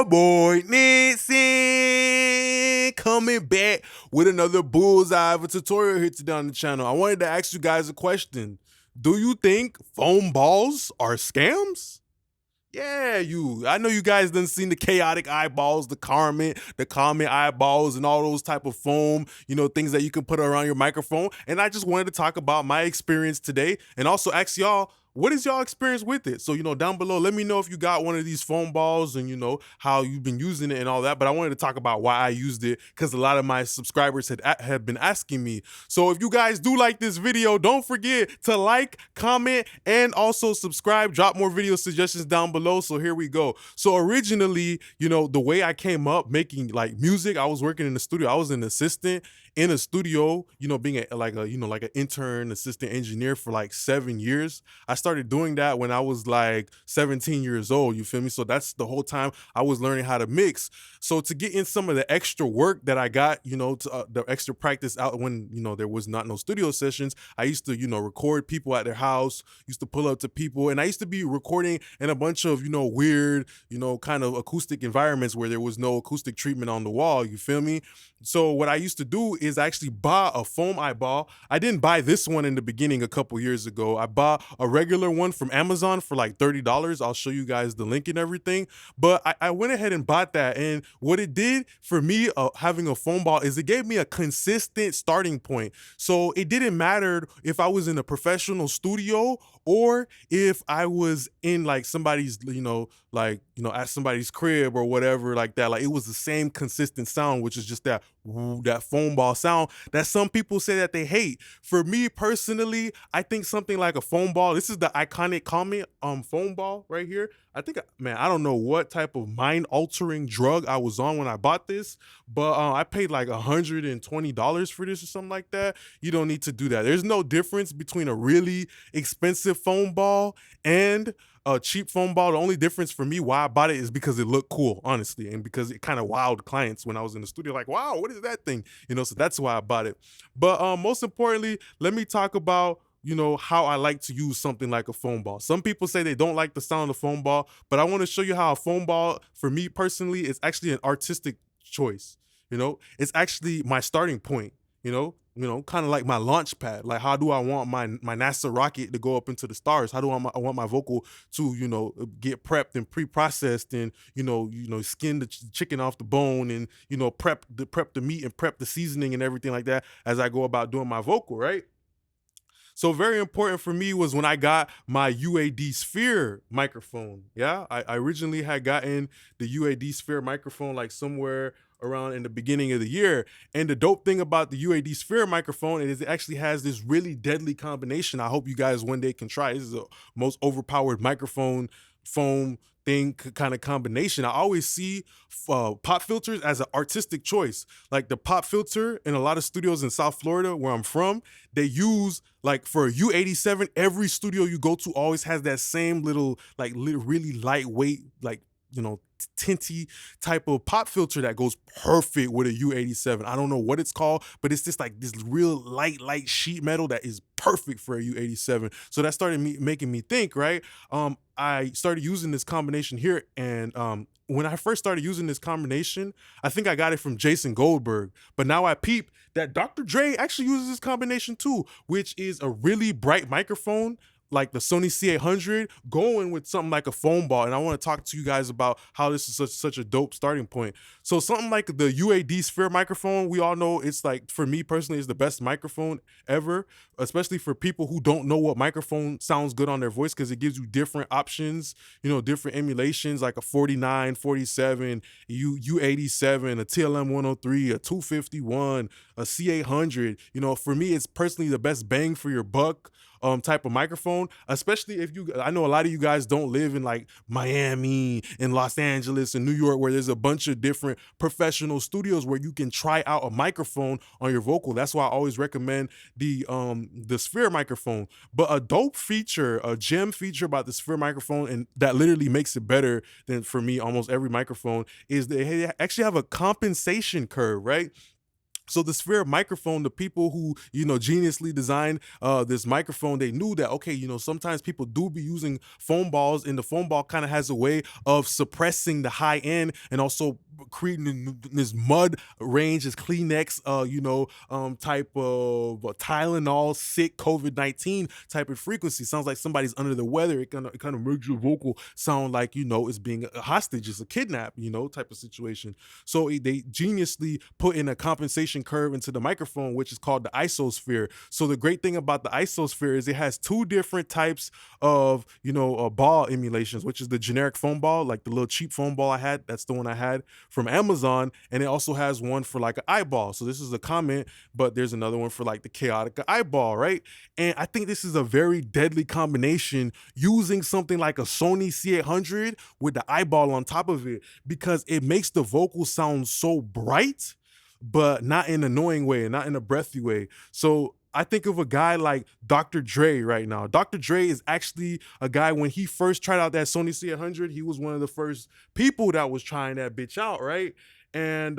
your boy Nixon coming back with another bullseye of a tutorial here today on the channel. I wanted to ask you guys a question. Do you think foam balls are scams? Yeah, I know you guys done seen the chaotic eyeballs, the Carmen eyeballs, and all those type of foam, things that you can put around your microphone. And I just wanted to talk about my experience today and also ask y'all, what is y'all experience with it? So, down below, let me know if you got one of these foam balls and, how you've been using it and all that. But I wanted to talk about why I used it because a lot of my subscribers have been asking me. So if you guys do like this video, don't forget to like, comment, and also subscribe. Drop more video suggestions down below. So here we go. So originally, the way I came up making like music, I was working in the studio. I was an assistant in a studio, being like an intern assistant engineer for like 7 years. I started doing that when I was like 17 years old, you feel me? So that's the whole time I was learning how to mix. So to get in some of the extra work that I got, the extra practice out when, there was no studio sessions, I used to, record people at their house, used to pull up to people, and I used to be recording in a bunch of, weird, kind of acoustic environments where there was no acoustic treatment on the wall, you feel me? So what I used to do is actually buy a foam eyeball. I didn't buy this one in the beginning a couple years ago. I bought a regular one from Amazon for like $30. I'll show you guys the link and everything. But I went ahead and bought that. And what it did for me having a foam ball is it gave me a consistent starting point. So it didn't matter if I was in a professional studio or if I was in like somebody's, at somebody's crib or whatever like that. Like it was the same consistent sound, which is just that foam ball sound that some people say that they hate. For me personally, I think something like a foam ball, this is the iconic comment foam ball right here. I think, man, I don't know what type of mind-altering drug I was on when I bought this, but I paid like $120 for this or something like that. You don't need to do that. There's no difference between a really expensive foam ball and a cheap foam ball. The only difference for me why I bought it is because it looked cool, honestly, and because it kind of wowed clients when I was in the studio, like, wow, what is that thing? So that's why I bought it. But most importantly, let me talk about how I like to use something like a foam ball. Some people say they don't like the sound of foam ball, but I want to show you how a foam ball, for me personally, is actually an artistic choice. It's actually my starting point, kind of like my launch pad. Like, how do I want my NASA rocket to go up into the stars? How do I want my vocal to, get prepped and pre-processed and, skin the chicken off the bone and, prep the meat and prep the seasoning and everything like that as I go about doing my vocal, right? So very important for me was when I got my UAD Sphere microphone. Yeah, I originally had gotten the UAD Sphere microphone like somewhere around in the beginning of the year. And the dope thing about the UAD Sphere microphone is it actually has this really deadly combination. I hope you guys one day can try. This is the most overpowered microphone foam thing kind of combination. I always see pop filters as an artistic choice. Like the pop filter in a lot of studios in South Florida where I'm from, they use like for a U87, every studio you go to always has that same little like really lightweight, like, tinty type of pop filter that goes perfect with a U87. I don't know what it's called, but it's just like this real light sheet metal that is perfect for a U87. So that started making me think, right? I started using this combination here, and when I first started using this combination, I think I got it from Jason Goldberg, but now I peep that Dr. Dre actually uses this combination too, which is a really bright microphone like the Sony C800 going with something like a foam ball. And I want to talk to you guys about how this is such a dope starting point. So something like the UAD Sphere microphone, we all know it's like, for me personally, is the best microphone ever, especially for people who don't know what microphone sounds good on their voice, because it gives you different options, different emulations like a 49, 47, U87, a TLM 103, a 251, a C800. For me, it's personally the best bang for your buck type of microphone, especially if I know a lot of you guys don't live in like Miami and Los Angeles and New York, where there's a bunch of different professional studios where you can try out a microphone on your vocal. That's why I always recommend the Sphere microphone. But a dope feature, a gem feature about the Sphere microphone, and that literally makes it better than, for me, almost every microphone, is they actually have a compensation curve, right? So the Sphere microphone, the people who, geniusly designed this microphone, they knew that, okay, sometimes people do be using foam balls, and the foam ball kind of has a way of suppressing the high end and also creating this mud range, this Kleenex, type of Tylenol, sick COVID-19 type of frequency. Sounds like somebody's under the weather. It kind of makes your vocal sound like, it's being a hostage, it's a kidnap, type of situation. So they geniusly put in a compensation curve into the microphone, which is called the isosphere. So the great thing about the isosphere is it has two different types of, ball emulations, which is the generic foam ball, like the little cheap foam ball I had. That's the one I had from Amazon. And it also has one for like an eyeball. So this is a comment, but there's another one for like the Kaotica eyeball, right? And I think this is a very deadly combination using something like a Sony C800 with the eyeball on top of it, because it makes the vocal sound so bright, but not in an annoying way and not in a breathy way. So I think of a guy like Dr. Dre right now. Dr. Dre is actually a guy, when he first tried out that Sony C800, he was one of the first people that was trying that bitch out, right? And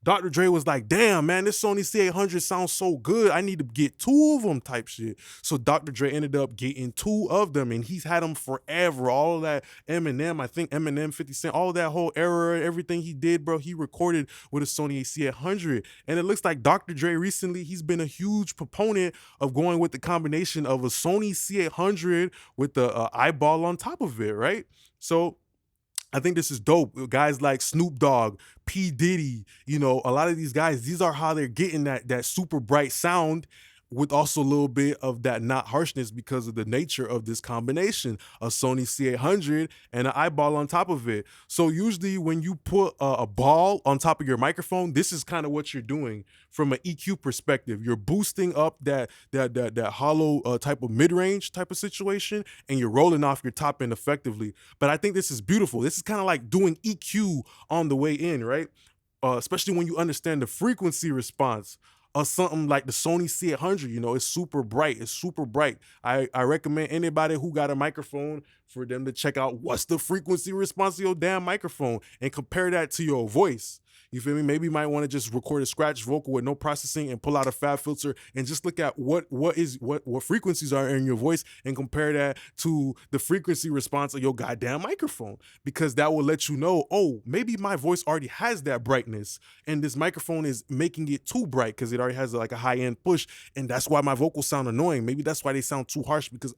Dr. Dre was like, damn, man, this Sony C800 sounds so good. I need to get two of them type shit. So Dr. Dre ended up getting two of them, and he's had them forever. All of that Eminem, I think Eminem, 50 Cent, all that whole era, everything he did, bro, he recorded with a Sony C800. And it looks like Dr. Dre recently, he's been a huge proponent of going with the combination of a Sony C800 with the eyeball on top of it, right? So I think this is dope. Guys like Snoop Dogg, P. Diddy, a lot of these guys, these are how they're getting that super bright sound, with also a little bit of that not harshness because of the nature of this combination, a Sony C800 and an eyeball on top of it. So usually when you put a ball on top of your microphone, this is kind of what you're doing from an EQ perspective. You're boosting up that hollow type of mid-range type of situation, and you're rolling off your top end effectively. But I think this is beautiful. This is kind of like doing EQ on the way in, right? Especially when you understand the frequency response of something like the Sony C800. It's super bright. It's super bright. I recommend anybody who got a microphone for them to check out what's the frequency response of your damn microphone and compare that to your voice. You feel me? Maybe you might want to just record a scratch vocal with no processing and pull out a fab filter and just look at what frequencies are in your voice and compare that to the frequency response of your goddamn microphone, because that will let you know, oh, maybe my voice already has that brightness and this microphone is making it too bright because it already has like a high end push, and that's why my vocals sound annoying. Maybe that's why they sound too harsh, because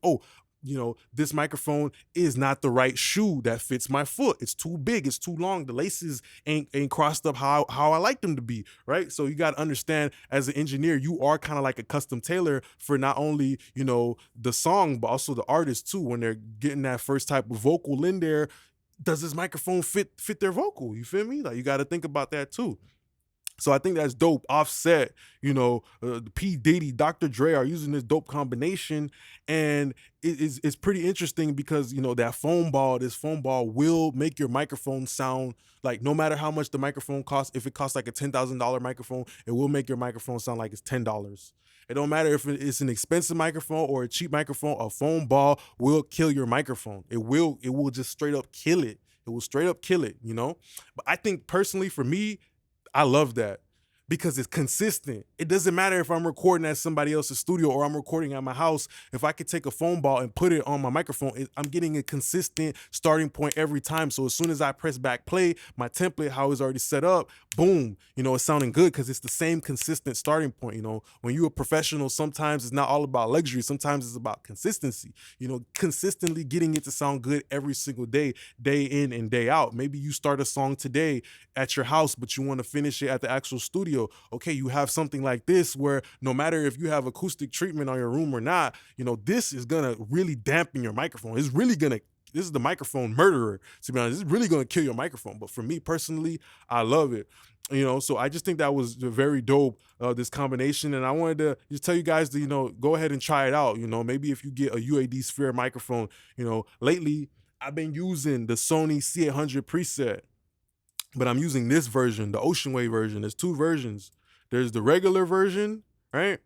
this microphone is not the right shoe that fits my foot. It's too big, it's too long. The laces ain't crossed up how I like them to be, right? So you got to understand, as an engineer, you are kind of like a custom tailor for not only, the song, but also the artist too. When they're getting that first type of vocal in there, does this microphone fit their vocal? You feel me? Like, you got to think about that too. So I think that's dope. Offset, P. Diddy, Dr. Dre are using this dope combination, and it's pretty interesting because this foam ball will make your microphone sound like, no matter how much the microphone costs. If it costs like a $10,000 microphone, it will make your microphone sound like it's $10. It don't matter if it's an expensive microphone or a cheap microphone. A foam ball will kill your microphone. It will just straight up kill it. It will straight up kill it. But I think personally, for me, I love that because it's consistent. It doesn't matter if I'm recording at somebody else's studio or I'm recording at my house. If I could take a foam ball and put it on my microphone, I'm getting a consistent starting point every time. So as soon as I press back play, my template, how it's already set up, boom, it's sounding good because it's the same consistent starting point. When you're a professional, sometimes it's not all about luxury. Sometimes it's about consistency, consistently getting it to sound good every single day in and day out. Maybe you start a song today at your house, but you want to finish it at the actual studio. Okay, you have something like this where no matter if you have acoustic treatment on your room or not, this is gonna really dampen your microphone. This is the microphone murderer, to be honest. It's really gonna kill your microphone. But for me personally, I love it. So I just think that was very dope, this combination. And I wanted to just tell you guys to, go ahead and try it out. Maybe if you get a UAD Sphere microphone, lately I've been using the Sony C800 preset. But I'm using this version, the Ocean Wave version. There's two versions. There's the regular version, right?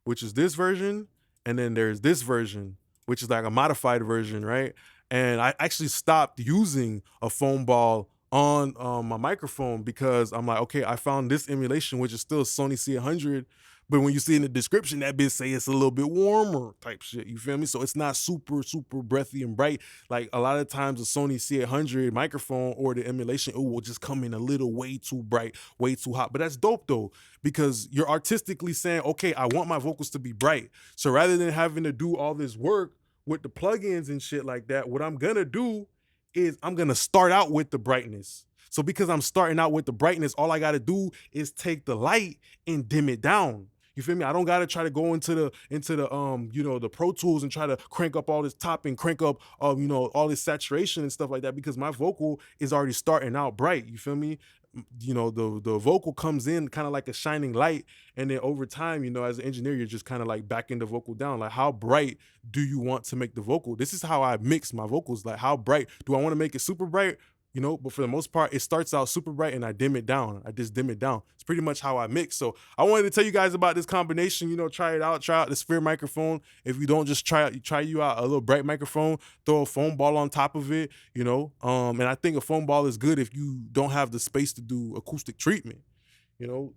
Which is this version. And then there's this version, which is like a modified version, right? And I actually stopped using a foam ball on my microphone because I'm like, okay, I found this emulation, which is still Sony C800. But when you see in the description, that bitch say it's a little bit warmer type shit. You feel me? So it's not super, super breathy and bright. Like a lot of times the Sony C800 microphone or the emulation, it will just come in a little way too bright, way too hot. But that's dope though, because you're artistically saying, okay, I want my vocals to be bright. So rather than having to do all this work with the plugins and shit like that, what I'm gonna do is I'm gonna start out with the brightness. So because I'm starting out with the brightness, all I gotta do is take the light and dim it down. You feel me? I don't gotta try to go into the the Pro Tools and try to crank up all this top and crank up all this saturation and stuff like that, because my vocal is already starting out bright. You feel me? The vocal comes in kind of like a shining light, and then over time, as an engineer, you're just kind of like backing the vocal down. Like, how bright do you want to make the vocal? This is how I mix my vocals. Like, how bright do I want to make it? Super bright, but for the most part, it starts out super bright and I dim it down. I just dim it down. It's pretty much how I mix. So I wanted to tell you guys about this combination. Try it out. Try out the Sphere microphone. If you don't, just try out a little bright microphone, throw a foam ball on top of it, and I think a foam ball is good if you don't have the space to do acoustic treatment.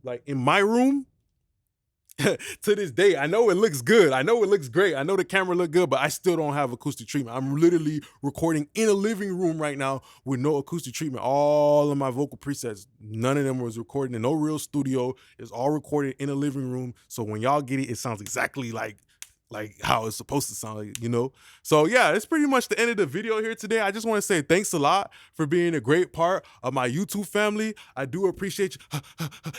Like in my room, to this day, I know it looks good. I know it looks great. I know the camera look good, but I still don't have acoustic treatment. I'm literally recording in a living room right now with no acoustic treatment. All of my vocal presets, none of them was recorded in no real studio. It's all recorded in a living room. So when y'all get it, it sounds exactly like how it's supposed to sound, So yeah, it's pretty much the end of the video here today. I just want to say thanks a lot for being a great part of my YouTube family. I do appreciate you.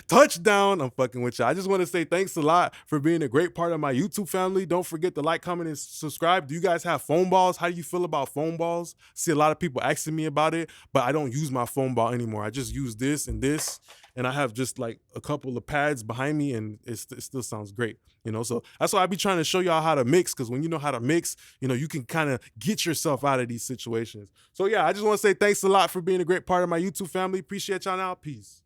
Touchdown. I'm fucking with you. I just want to say thanks a lot for being a great part of my YouTube family. Don't forget to like, comment, and subscribe. Do you guys have foam balls? How do you feel about foam balls? See a lot of people asking me about it, but I don't use my foam ball anymore. I just use this and this, and I have just like a couple of pads behind me, and it still sounds great. So that's why I be trying to show y'all how to mix, because when you know how to mix, you can kind of get yourself out of these situations. So yeah, I just want to say thanks a lot for being a great part of my YouTube family. Appreciate y'all now. Peace.